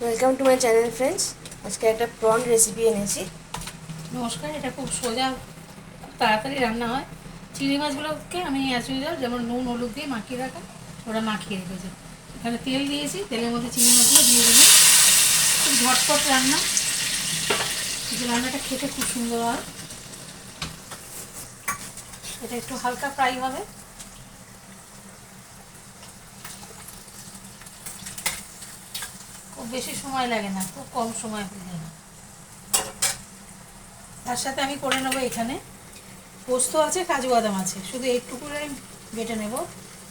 Welcome to my channel friends. আজকে একটা prawn recipe এনেছি। নমস্কার। এটা খুব সোজা, খুব তাড়াতাড়ি রান্না হয়। চিংড়ি মাছগুলোকে আমি অ্যাজ ইউজুয়াল যেমন নুন হলুদ দিয়ে মাখিয়ে রাখা, ওরা মাখিয়ে রেখেছে। এখানে তেল দিয়েছি, তেলের মধ্যে চিংড়ি মাছগুলো দিয়ে দেবো। খুব ঝটপট রান্না, কিন্তু রান্নাটা খেতে খুব সুন্দর হয়। এটা একটু হালকা ফ্রাই হবে, খুব বেশি সময় লাগে না, খুব কম সময় হয়ে যাবে। তার সাথে আমি করে নেবো এখানে পোস্ত আছে, কাজু বাদাম আছে, শুধু এইটুকু আমি বেটে নেব।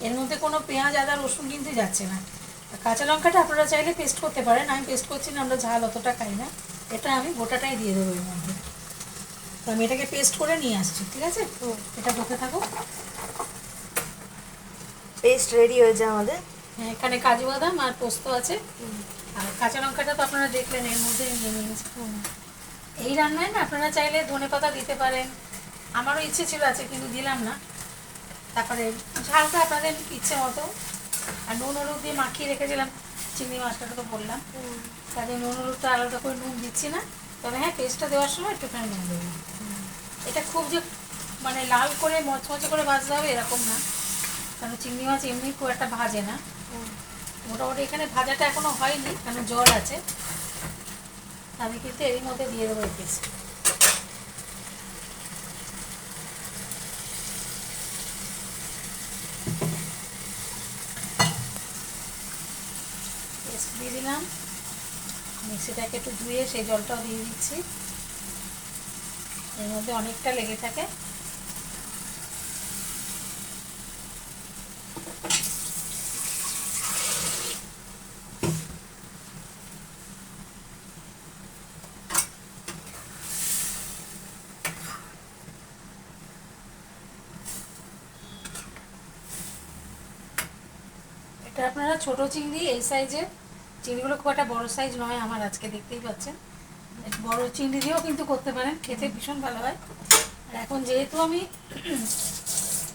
এর মধ্যে কোনো পেঁয়াজ আদা রসুন কিন্তু যাচ্ছে না। কাঁচা লঙ্কাটা আপনারা চাইলে পেস্ট করতে পারেন, আমি পেস্ট করছি না, আমরা ঝাল অতটা খাই না। এটা আমি গোটাটাই দিয়ে দেবো এর মধ্যে। তো আমি এটাকে পেস্ট করে নিয়ে আসছি, ঠিক আছে? এটা হতে থাকুক। পেস্ট রেডি হয়েছে আমাদের। হ্যাঁ, এখানে কাজু বাদাম আর পোস্ত আছে। আর কাঁচা লঙ্কাটা তো আপনারা দেখলেন, এর মধ্যে নিয়ে নিয়েছি। এই রান্নায় না আপনারা চাইলে ধনেপাতা দিতে পারেন, আমারও ইচ্ছে ছিল আছে কিন্তু দিলাম না। তারপরে ঝালটা আপনাদের ইচ্ছে মতো। আর নুন হলুদ দিয়ে মাখিয়ে রেখেছিলাম চিংড়ি মাছটা, তো বললাম তাদের নুন হলুদটা আলাদা করে নুন দিচ্ছি না। তবে হ্যাঁ, পেস্টটা দেওয়ার সময় একটুখানি নুন দেবো। এটা খুব যে মানে লাল করে মচমচে করে ভাজতে হবে এরকম না, কারণ চিংড়ি মাছ এমনি খুব একটা ভাজে না। মোটামুটি এখানে ভাজাটা এখনো হয়নি, কারণ জল আছে। আমি কিন্তু এরই মধ্যে দিয়ে দেবো এই পেস্ট। পেস্ট দিয়ে দিলাম। মিক্সিটাকে একটু ধুয়ে সেই জলটাও দিয়ে দিচ্ছি, এর মধ্যে অনেকটা লেগে থাকে। এটা আপনারা ছোট চিংড়ি, এই সাইজের চিংড়িগুলো খুব একটা বড় সাইজ নয় আমার, আজকে দেখতেই পাচ্ছেন। বড় চিংড়ি দিয়েও কিন্তু করতে পারেন, খেতে ভীষণ ভালো হয়। আর এখন যেহেতু আমি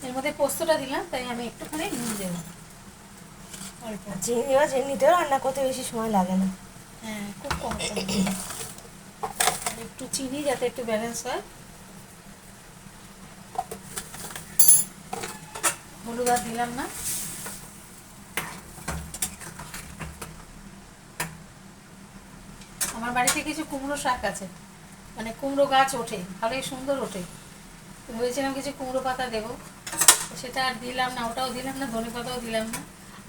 এর মধ্যে পোস্তটা দিলাম, তাই আমি একটুখানি নুন দেবো, অল্প। চিংড়ি মাছ এমনিতেও রান্না করতে বেশি সময় লাগে না। হ্যাঁ, খুব কম সময়। আর একটু চিনি যাতে একটু ব্যালেন্স হয়। হলুদ আর দিলাম না। আমার বাড়িতে কিছু কুমড়ো শাক আছে, মানে কুমড়ো গাছ ওঠে, ভালোই সুন্দর ওঠে। তো ভেবেছিলাম কিছু কুমড়ো পাতা দেবো, সেটা আর দিলাম না, ওটাও দিলাম না, ধনে পাতাও দিলাম না।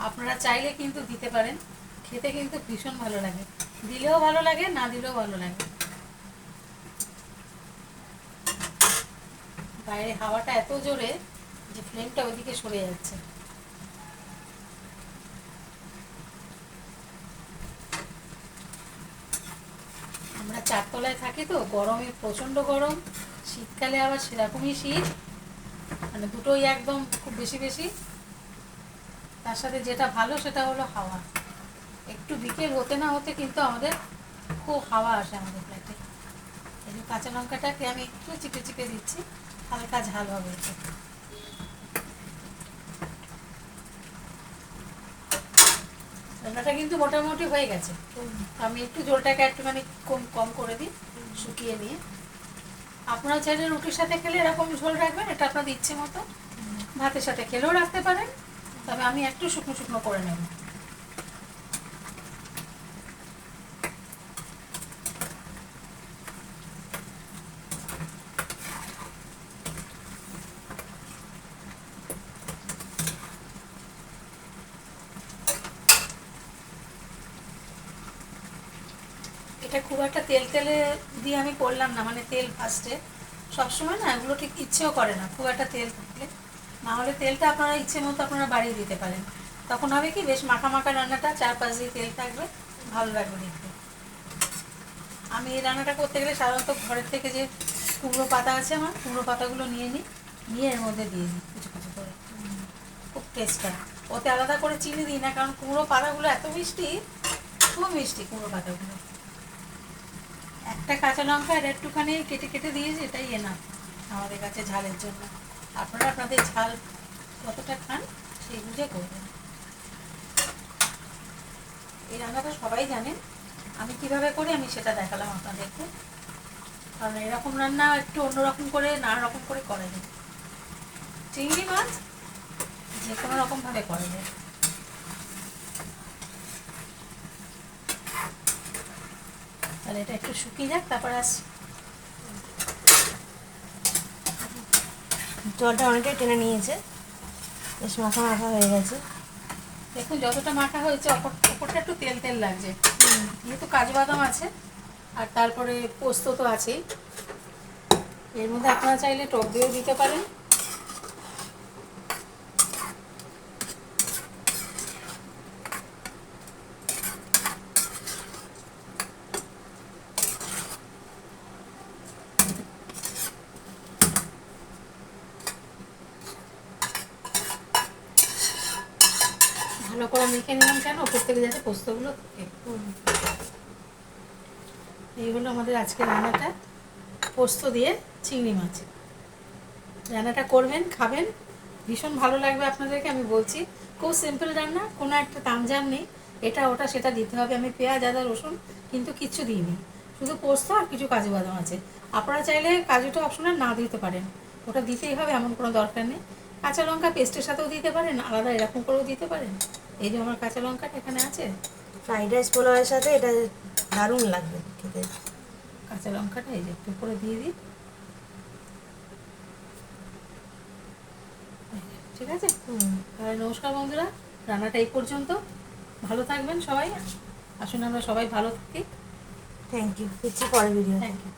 আপনারা চাইলে কিন্তু দিতে পারেন, খেতে কিন্তু ভীষণ ভালো লাগে। দিলেও ভালো লাগে, না দিলেও ভালো লাগে। বাইরে হাওয়াটা এত জোরে যে ফ্লেমটা ওইদিকে সরে যাচ্ছে। আমরা চারতলায় থাকি তো, গরমে প্রচণ্ড গরম, শীতকালে আবার সেরকমই শীত, মানে দুটোই একদম খুব বেশি বেশি। তার সাথে যেটা ভালো সেটা হলো হাওয়া। একটু বিকেল হতে না হতে কিন্তু আমাদের খুব হাওয়া আসে আমাদের ফ্ল্যাটে। এই যে কাঁচা লঙ্কাটাকে আমি একটু চিপে চিপে দিচ্ছি, হালকা ঝাল হবে একটু। রান্নাটা কিন্তু মোটামুটি হয়ে গেছে। আমি একটু ঝোলটাকে একটুখানি কম কম করে দিই, শুকিয়ে নিয়ে। আপনারা চাইলে রুটির সাথে খেলে এরকম ঝোল রাখবেন, এটা আপনাদের ইচ্ছে মতো। ভাতের সাথে খেলেও রাখতে পারেন, তবে আমি একটু শুকনো শুকনো করে নেব। এটা খুব একটা তেল তেলে দিয়ে আমি করলাম না, মানে তেল ফার্স্টে সবসময় না এগুলো ঠিক ইচ্ছেও করে না খুব একটা তেল থাকলে। না হলে তেলটা আপনারা ইচ্ছে মতো আপনারা বাড়িয়ে দিতে পারেন, তখন হবে কি বেশ মাখা মাখা রান্নাটা, চারপাশ দিয়ে তেল থাকবে, ভালো লাগবে দেখতে। আমি এই রান্নাটা করতে গেলে সাধারণত ঘরের থেকে যে কুমড়ো পাতা আছে, আমার কুমড়ো পাতাগুলো নিয়ে নিই, নিয়ে এর মধ্যে দিয়ে দিই কিছু কিছু করে। খুব টেস্ট হয়। ওতে আলাদা করে চিনি দিই না, কারণ কুমড়ো পাতাগুলো এত মিষ্টি, খুব মিষ্টি কুমড়ো পাতাগুলো। একটা কাঁচা লঙ্কা আর একটুখানি কেটে কেটে দিয়েছি, এটাই এনাফ আমাদের কাছে ঝালের জন্য। আপনারা আপনাদের ঝাল কতটা খান সেই বুঝে করবেন। এই রান্নাটা সবাই জানেন, আমি কিভাবে করি আমি সেটা দেখালাম আপনাদেরকে। কারণ এরকম রান্না একটু অন্যরকম করে নানা রকম করে করা যায়। চিংড়ি মাছ যে কোনো রকমভাবে করা যায়। তাহলে এটা একটু শুকিয়ে যাক, তারপর আসছি। জলটা অনেকটাই টেনে নিয়েছে, বেশ মাখা মাখা হয়ে গেছে। দেখুন যতটা মাখা হয়েছে ওপরটা একটু তেল তেল লাগছে, যেহেতু কাজু বাদাম আছে আর তারপরে পোস্ত তো আছেই। এর মধ্যে আপনারা চাইলে টক দইও দিতে পারেন। ভালো করে মেখে নিলাম, কেন ওপর থেকে যাতে পোস্তগুলো থাকে। এই হলো আমাদের আজকে রান্নাটা, পোস্ত দিয়ে চিংড়ি মাছ। রান্নাটা করবেন, খাবেন, ভীষণ ভালো লাগবে আপনাদেরকে। আমি বলছি খুব সিম্পল রান্না, কোনো একটা তামঝাম নেই, এটা ওটা সেটা দিতে হবে। আমি পেঁয়াজ আদা রসুন কিন্তু কিচ্ছু দিইনি, শুধু পোস্ত আর কিছু কাজু বাদাম আছে। আপনারা চাইলে কাজুটা অপশনাল না দিতে পারেন, ওটা দিতেই হবে এমন কোনো দরকার নেই। কাঁচা লঙ্কা পেস্টের সাথেও দিতে পারেন, আলাদা এরকম করেও দিতে পারেন। এই যে আমার কাঁচা লঙ্কাটা এখানে আছে, ফ্রাইড রাইস পোলাওয়ের সাথে এটা দারুণ লাগবে খেতে। কাঁচা লঙ্কাটা এই যে একটু করে দিয়ে দিই। ঠিক আছে, তাহলে নমস্কার বন্ধুরা, রান্নাটা এই পর্যন্ত। ভালো থাকবেন সবাই, আসুন আমরা সবাই ভালো থাকি। থ্যাংক ইউ, ফিরছি পরের ভিডিও। Thank you.